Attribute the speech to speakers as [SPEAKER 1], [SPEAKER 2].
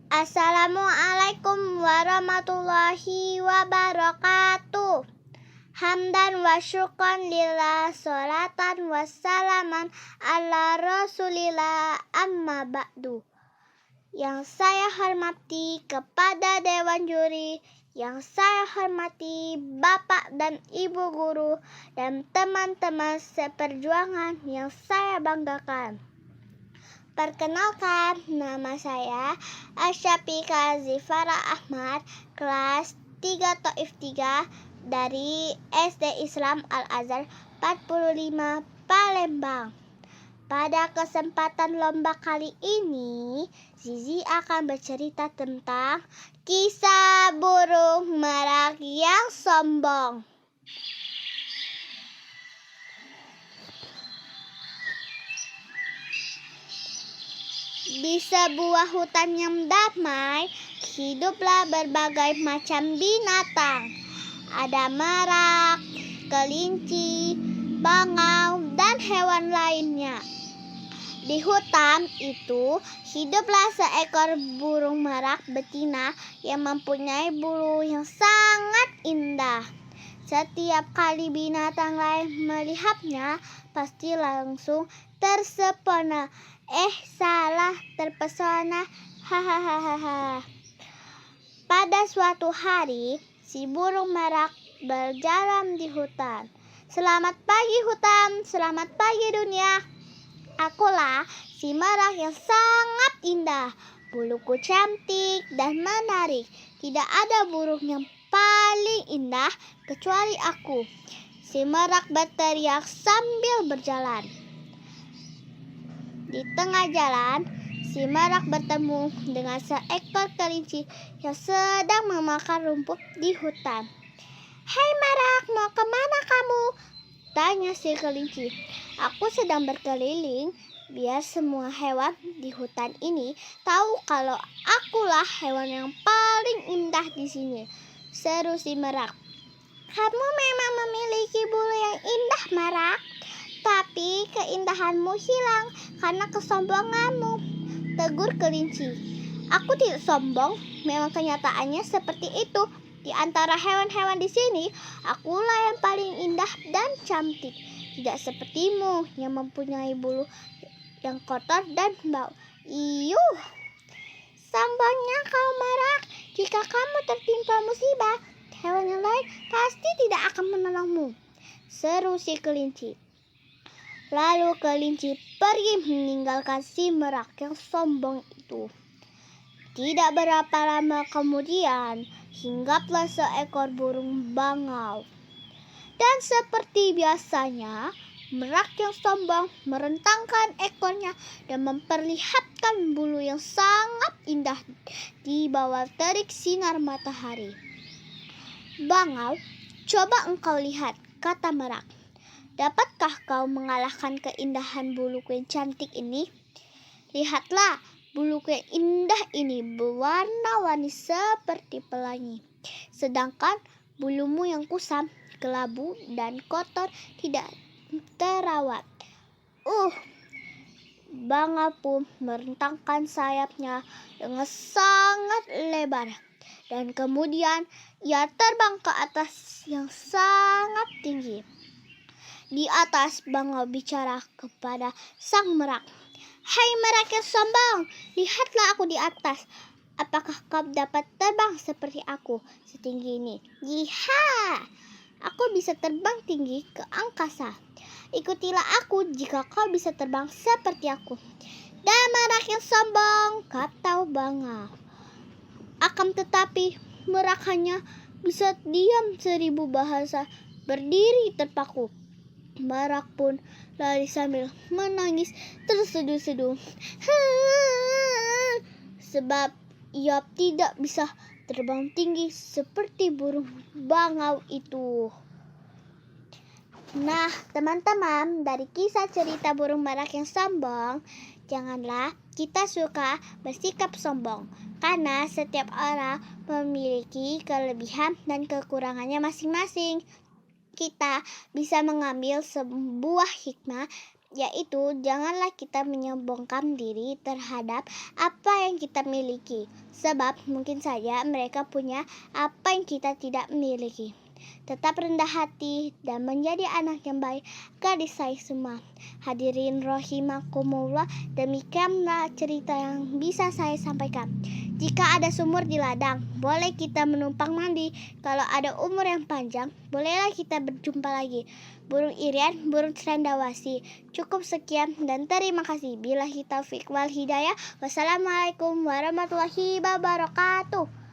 [SPEAKER 1] Assalamualaikum warahmatullahi wabarakatuh. Hamdan wa syukran lillah, sholatan wa salaman ala rasulillah, amma ba'du. Yang saya hormati kepada Dewan Juri, yang saya hormati Bapak dan Ibu Guru, dan teman-teman seperjuangan yang saya banggakan. Perkenalkan, nama saya Asyafiqah Zifara Ahmad, kelas 3 Taif 3 dari SD Islam Al-Azhar 45 Palembang. Pada kesempatan lomba kali ini, Zizi akan bercerita tentang kisah burung merak yang sombong. Di sebuah hutan yang damai, hiduplah berbagai macam binatang. Ada merak, kelinci, bangau, dan hewan lainnya. Di hutan itu, hiduplah seekor burung merak betina yang mempunyai bulu yang sangat indah. Setiap kali binatang lain melihatnya, pasti langsung terpesona. Terpesona. Hahaha. Pada suatu hari, si burung merak berjalan di hutan. Selamat pagi hutan, selamat pagi dunia. Akulah si merak yang sangat indah. Buluku cantik dan menarik. Tidak ada burung yang paling indah kecuali aku. Si merak berteriak sambil berjalan. Di tengah jalan, si merak bertemu dengan seekor kelinci yang sedang memakan rumput di hutan. "Hai merak, mau kemana kamu?" tanya si kelinci. "Aku sedang berkeliling, biar semua hewan di hutan ini tahu kalau akulah hewan yang paling indah di sini," seru si merak. "Kamu memang memiliki bulu yang indah, merak. Tapi keindahanmu hilang karena kesombonganmu," tegur kelinci. "Aku tidak sombong, memang kenyataannya seperti itu. Di antara hewan-hewan di sini, akulah yang paling indah dan cantik. Tidak sepertimu yang mempunyai bulu yang kotor dan bau." "Iyuh, sombongnya kau merak. Jika kamu tertimpa musibah, hewan yang lain pasti tidak akan menolongmu," seru si kelinci. Lalu kelinci pergi meninggalkan si merak yang sombong itu. Tidak berapa lama kemudian, hinggaplah seekor burung bangau. Dan seperti biasanya, merak yang sombong merentangkan ekornya dan memperlihatkan bulu yang sangat indah di bawah terik sinar matahari. "Bangau, coba engkau lihat," kata merak. "Dapatkah kau mengalahkan keindahan buluku yang cantik ini? Lihatlah, buluku yang indah ini berwarna-warni seperti pelangi. Sedangkan bulumu yang kusam, kelabu, dan kotor tidak terawat." Bangau pun merentangkan sayapnya dengan sangat lebar. Dan kemudian ia terbang ke atas yang sangat tinggi. Di atas, bangau bicara kepada sang merak. "Hai merak yang sombong, lihatlah aku di atas. Apakah kau dapat terbang seperti aku setinggi ini?" "Lihat, aku bisa terbang tinggi ke angkasa. Ikutilah aku jika kau bisa terbang seperti aku." "Dan merak yang sombong," kata bangau. Akan tetapi merak hanya bisa diam 1000 bahasa, berdiri terpaku. Merak pun lari sambil menangis terseduh-seduh. Sebab ia tidak bisa terbang tinggi seperti burung bangau itu. Nah, teman-teman, dari kisah cerita burung merak yang sombong, janganlah kita suka bersikap sombong. Karena setiap orang memiliki kelebihan dan kekurangannya masing-masing. Kita bisa mengambil sebuah hikmah yaitu janganlah kita menyombongkan diri terhadap apa yang kita miliki, sebab mungkin saja mereka punya apa yang kita tidak miliki. Tetap rendah hati dan menjadi anak yang baik, gadis saya semua. Hadirin rahimakumullah, demikianlah cerita yang bisa saya sampaikan. Jika ada sumur di ladang, boleh kita menumpang mandi. Kalau ada umur yang panjang, bolehlah kita berjumpa lagi. Burung irian, burung cendrawasih. Cukup sekian dan terima kasih. Billahi taufiq wal hidayah. Wassalamualaikum warahmatullahi wabarakatuh.